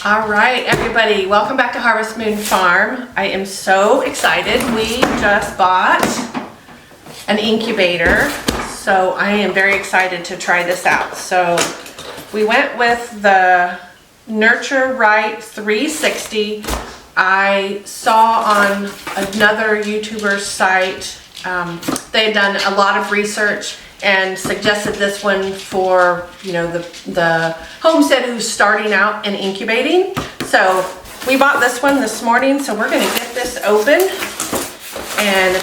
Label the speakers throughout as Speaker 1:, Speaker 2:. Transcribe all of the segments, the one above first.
Speaker 1: All right, everybody, welcome back to Harvest Moon Farm. I am so excited. We just bought an incubator, so I am very excited to try this out. So we went with the Nurture Right 360. I saw on another YouTuber's site, they had done a lot of research and suggested this one for, you know, the homestead who's starting out and incubating. So we bought this one this morning, so we're gonna get this open and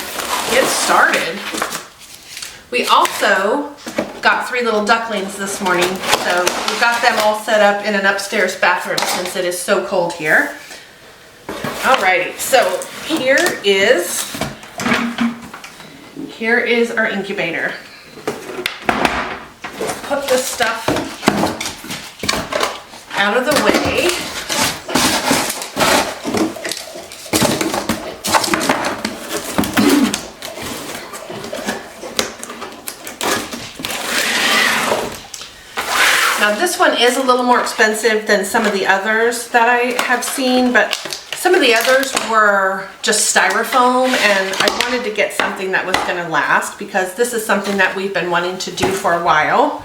Speaker 1: get started. We also got 3 little ducklings this morning, so we've got them all set up in an upstairs bathroom since it is so cold here. Alrighty, so here is our incubator. Put this stuff out of the way. Now this one is a little more expensive than some of the others that I have seen, but some of the others were just styrofoam, and I wanted to get something that was going to last because this is something that we've been wanting to do for a while.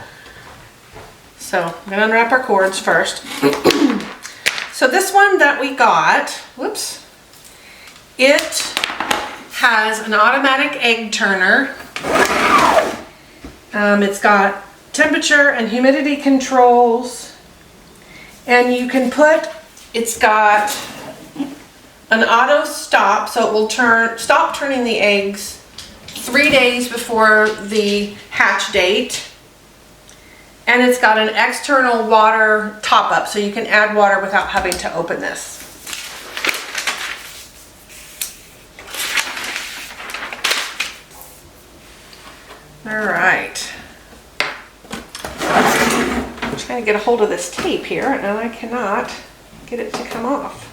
Speaker 1: So I'm going to unwrap our cords first. So this one that we got, whoops, it has an automatic egg turner. It's got temperature and humidity controls, and you can put, it's got an auto stop, so it will stop turning the eggs 3 days before the hatch date. And it's got an external water top up, so you can add water without having to open this. All right. I'm just trying to get a hold of this tape here, and I cannot get it to come off.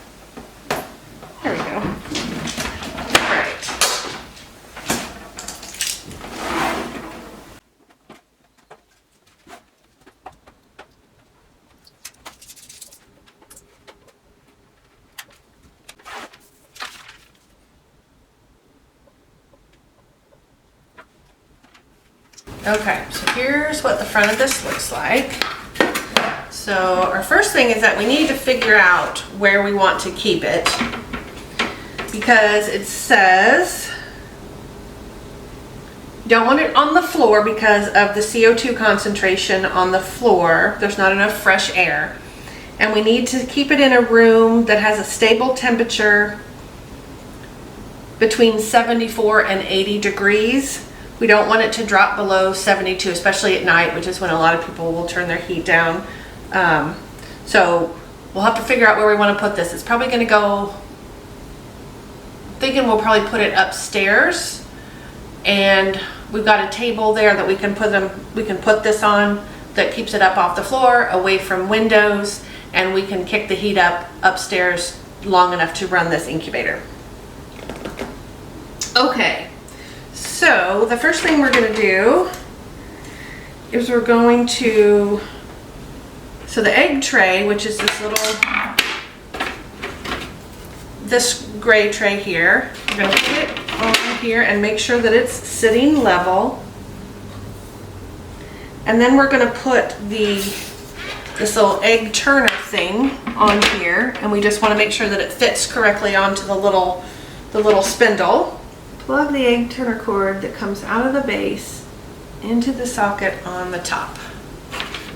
Speaker 1: There we go. All right. Okay, so here's what the front of this looks like. So our first thing is that we need to figure out where we want to keep it, because it says you don't want it on the floor because of the CO2 concentration on the floor. There's not enough fresh air. And we need to keep it in a room that has a stable temperature between 74 and 80 degrees. We don't want it to drop below 72, especially at night, which is when a lot of people will turn their heat down. So we'll have to figure out where we want to put this. It's probably going to go, thinking we'll probably put it upstairs, and we've got a table there that we can put this on that keeps it up off the floor, away from windows, and we can kick the heat up upstairs long enough to run this incubator. Okay. So the first thing we're going to do is we're going to, so the egg tray, which is this gray tray here, we're going to put it on here and make sure that it's sitting level. And then we're going to put this little egg turner thing on here, and we just want to make sure that it fits correctly onto the little spindle. Plug the egg turner cord that comes out of the base into the socket on the top.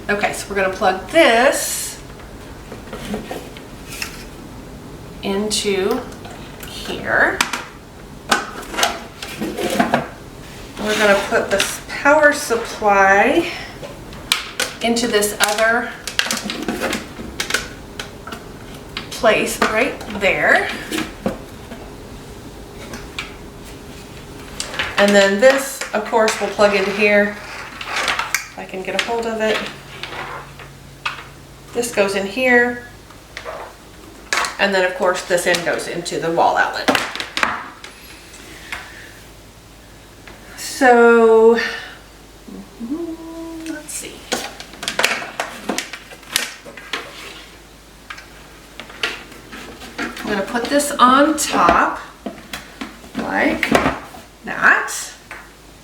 Speaker 1: Okay, so we're going to plug this into here. And we're going to put this power supply into this other place right there. And then this, of course, will plug into here. If I can get a hold of it. This goes in here. And then, of course, this end goes into the wall outlet. So, let's see. I'm gonna put this on top like that.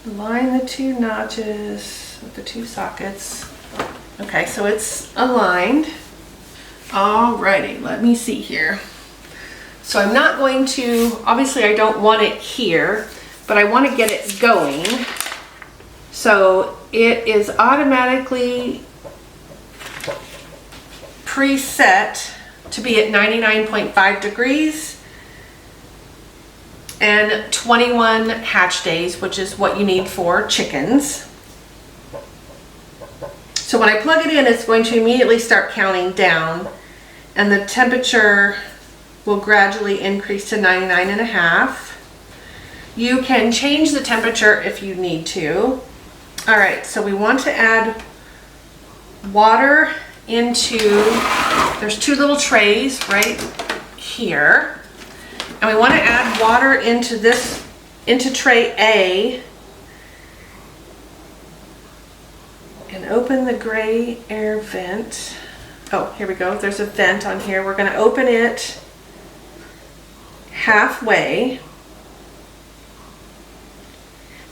Speaker 1: Align the two notches with the two sockets. Okay, so it's aligned. Alrighty, let me see here. So I'm not going to, obviously I don't want it here, but I want to get it going. So it is automatically preset to be at 99.5 degrees and 21 hatch days, which is what you need for chickens. So when I plug it in, it's going to immediately start counting down, and the temperature will gradually increase to 99.5. You can change the temperature if you need to. All right, so we want to add water into, there's two little trays right here. And we want to add water into this, into tray A, and open the gray air vent. Oh, here we go. There's a vent on here. We're going to open it halfway.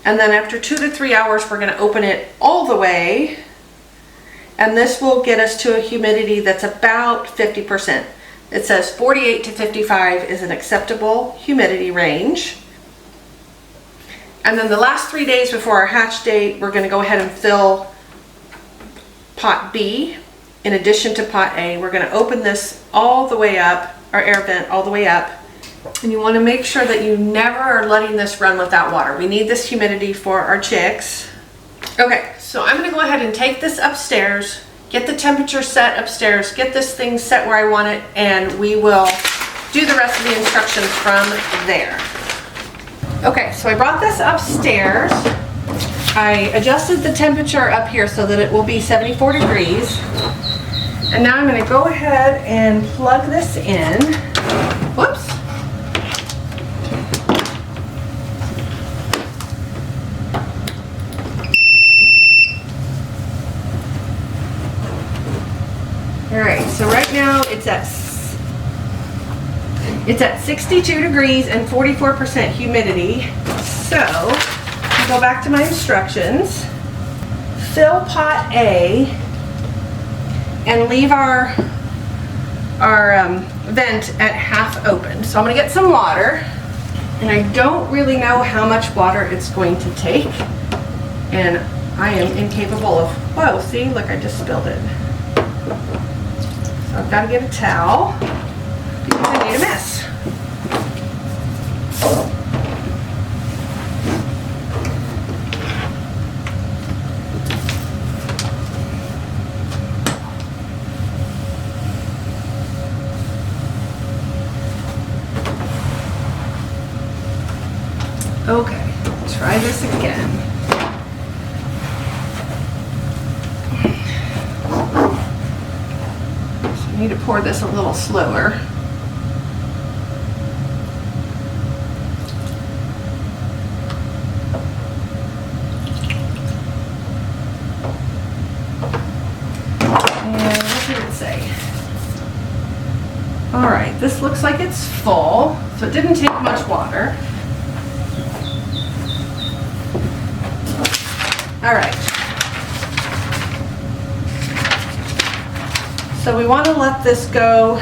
Speaker 1: And then after 2 to 3 hours, we're going to open it all the way. And this will get us to a humidity that's about 50%. It says 48 to 55 is an acceptable humidity range. And then the last 3 days before our hatch date, we're going to go ahead and fill pot B in addition to pot A. We're going to open this all the way up, our air vent all the way up. And you want to make sure that you never are letting this run without water. We need this humidity for our chicks. Okay, so I'm going to go ahead and take this upstairs, get the temperature set upstairs, get this thing set where I want it, and we will do the rest of the instructions from there. Okay, so I brought this upstairs. I adjusted the temperature up here so that it will be 74 degrees. And now I'm going to go ahead and plug this in. Whoops. All right, so right now it's at 62 degrees and 44% humidity. So I'll go back to my instructions. Fill pot A and leave our vent at half open. So I'm gonna get some water, and I don't really know how much water it's going to take, and I am incapable of, whoa, see, look, I just spilled it. So I've got to get a towel because I made a mess. Okay, try this again. So I need to pour this a little slower. And what did it say? All right, this looks like it's full, so it didn't take much water. All right, so we want to let this go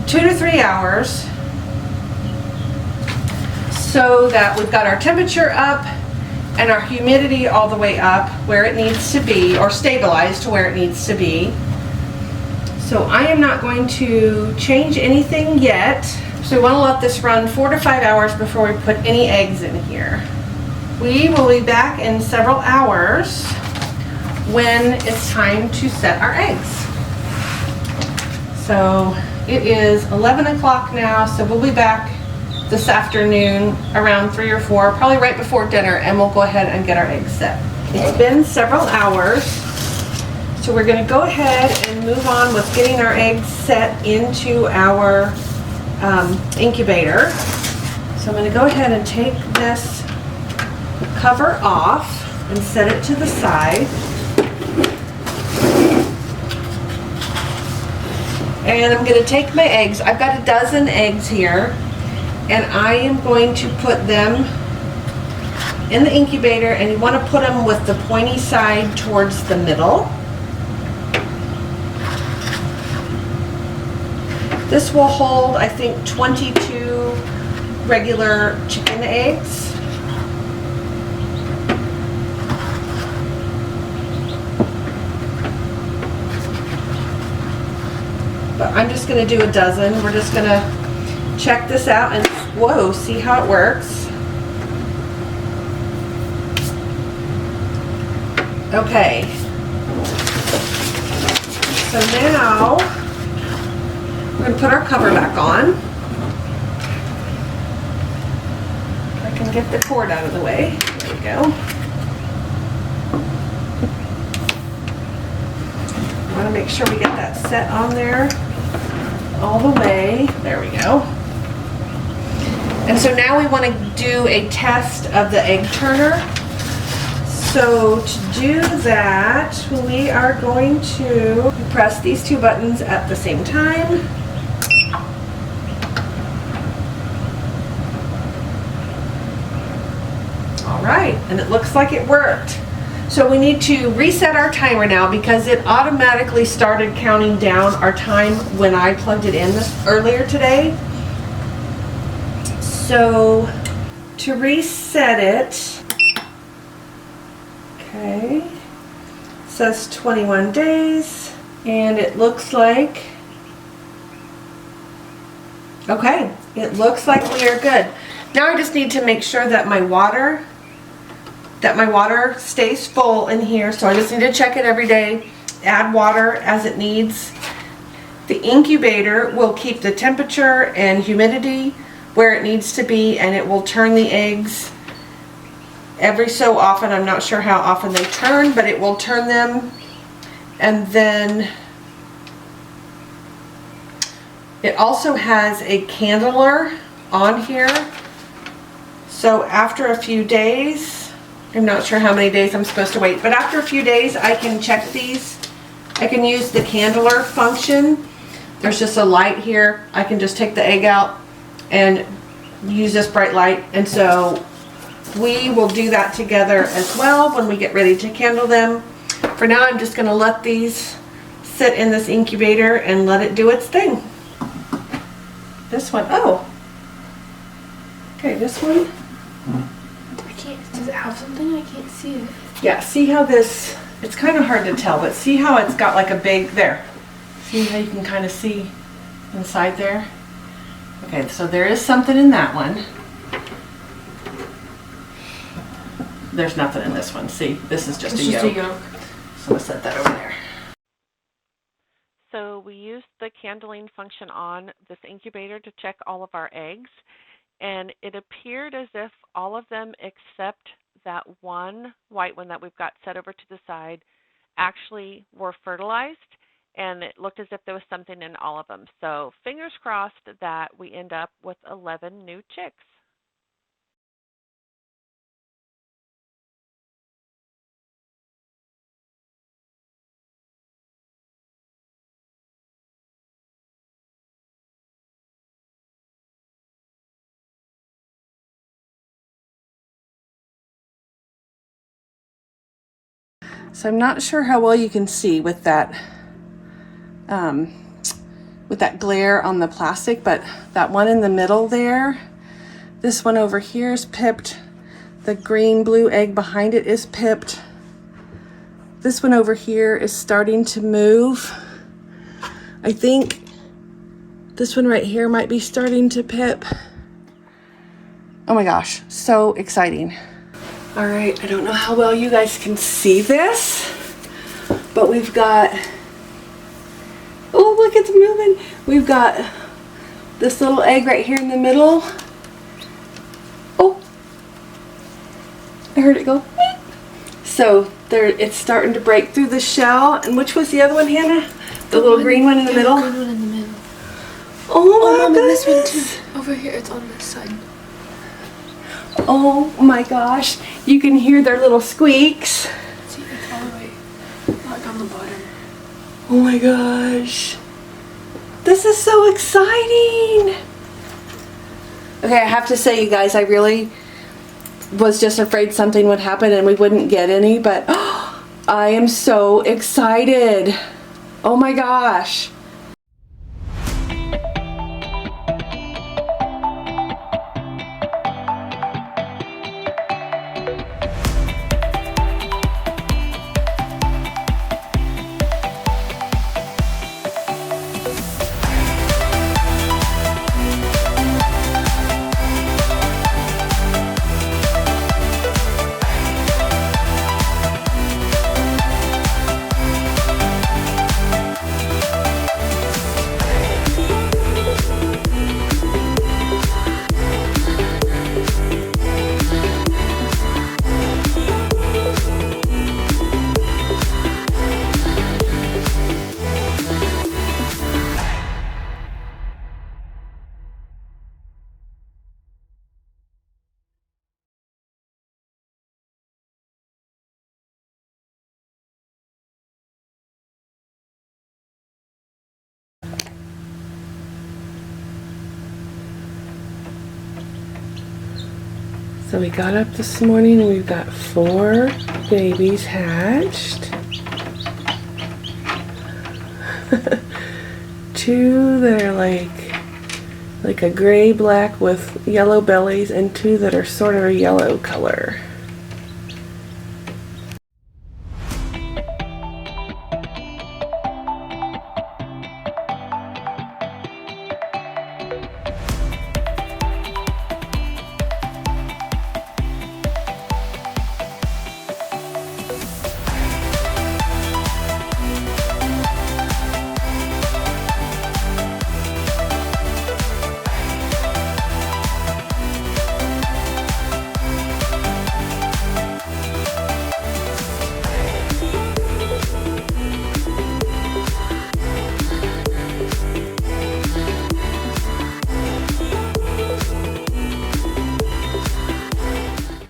Speaker 1: 2 to 3 hours so that we've got our temperature up and our humidity all the way up where it needs to be, or stabilized to where it needs to be. So I am not going to change anything yet. So we want to let this run 4 to 5 hours before we put any eggs in here. We will be back in several hours when it's time to set our eggs. So it is 11 o'clock now, so we'll be back this afternoon around 3 or 4, probably right before dinner, and we'll go ahead and get our eggs set. It's been several hours, so we're going to go ahead and move on with getting our eggs set into our incubator. So I'm going to go ahead and take this cover off and set it to the side. And I'm going to take my eggs. I've got a dozen eggs here, and I am going to put them in the incubator, and you want to put them with the pointy side towards the middle. This will hold, I think, 22 regular chicken eggs. But I'm just going to do a dozen. We're just going to check this out and, whoa, see how it works. Okay. So now we're going to put our cover back on. I can get the cord out of the way. There we go. I want to make sure we get that set on there all the way. There we go. And so now we want to do a test of the egg turner. So to do that, we are going to press these two buttons at the same time. All right, and it looks like it worked. So we need to reset our timer now because it automatically started counting down our time when I plugged it in earlier today. So to reset it, okay, it says 21 days, and it looks like, okay, it looks like we are good. Now I just need to make sure that my water stays full in here, so I just need to check it every day, add water as it needs. The incubator will keep the temperature and humidity where it needs to be, and it will turn the eggs every so often. I'm not sure how often they turn, but it will turn them. And then it also has a candler on here, so after a few days, I'm not sure how many days I'm supposed to wait, but after a few days I can check these. I can use the candler function. There's just a light here. I can just take the egg out and use this bright light, and so we will do that together as well when we get ready to candle them. For now, I'm just going to let these sit in this incubator and let it do its thing. This one, oh, okay, this one.
Speaker 2: Does it have something? I can't see it.
Speaker 1: Yeah, see how this, it's kind of hard to tell, but see how it's got like a big, there. See how you can kind of see inside there? Okay, so there is something in that one. There's nothing in this one. See, this is just a yolk. So I'm going to set that over there.
Speaker 3: So we used the candling function on this incubator to check all of our eggs. And it appeared as if all of them except that one white one that we've got set over to the side actually were fertilized, and it looked as if there was something in all of them. So fingers crossed that we end up with 11 new chicks.
Speaker 1: So I'm not sure how well you can see with that glare on the plastic, but that one in the middle there, this one over here is pipped. The green blue egg behind it is pipped. This one over here is starting to move. I think this one right here might be starting to pip. Oh my gosh, so exciting. All right, I don't know how well you guys can see this, but we've got, oh look, it's moving. We've got this little egg right here in the middle. Oh, I heard it go. So there, it's starting to break through the shell. And which was the other one, Hannah? The little green one in the middle?
Speaker 2: The green one in the middle.
Speaker 1: Oh my
Speaker 2: Mom, and
Speaker 1: goodness.
Speaker 2: this one too. Over here, it's on this side.
Speaker 1: Oh my gosh, you can hear their little squeaks.
Speaker 2: See, it's all the way like on the bottom.
Speaker 1: Oh my gosh. This is so exciting. Okay, I have to say, you guys, I really was just afraid something would happen and we wouldn't get any, but I am so excited. Oh my gosh. So we got up this morning and we've got 4 babies hatched. 2 that are like a gray black with yellow bellies, and 2 that are sort of a yellow color.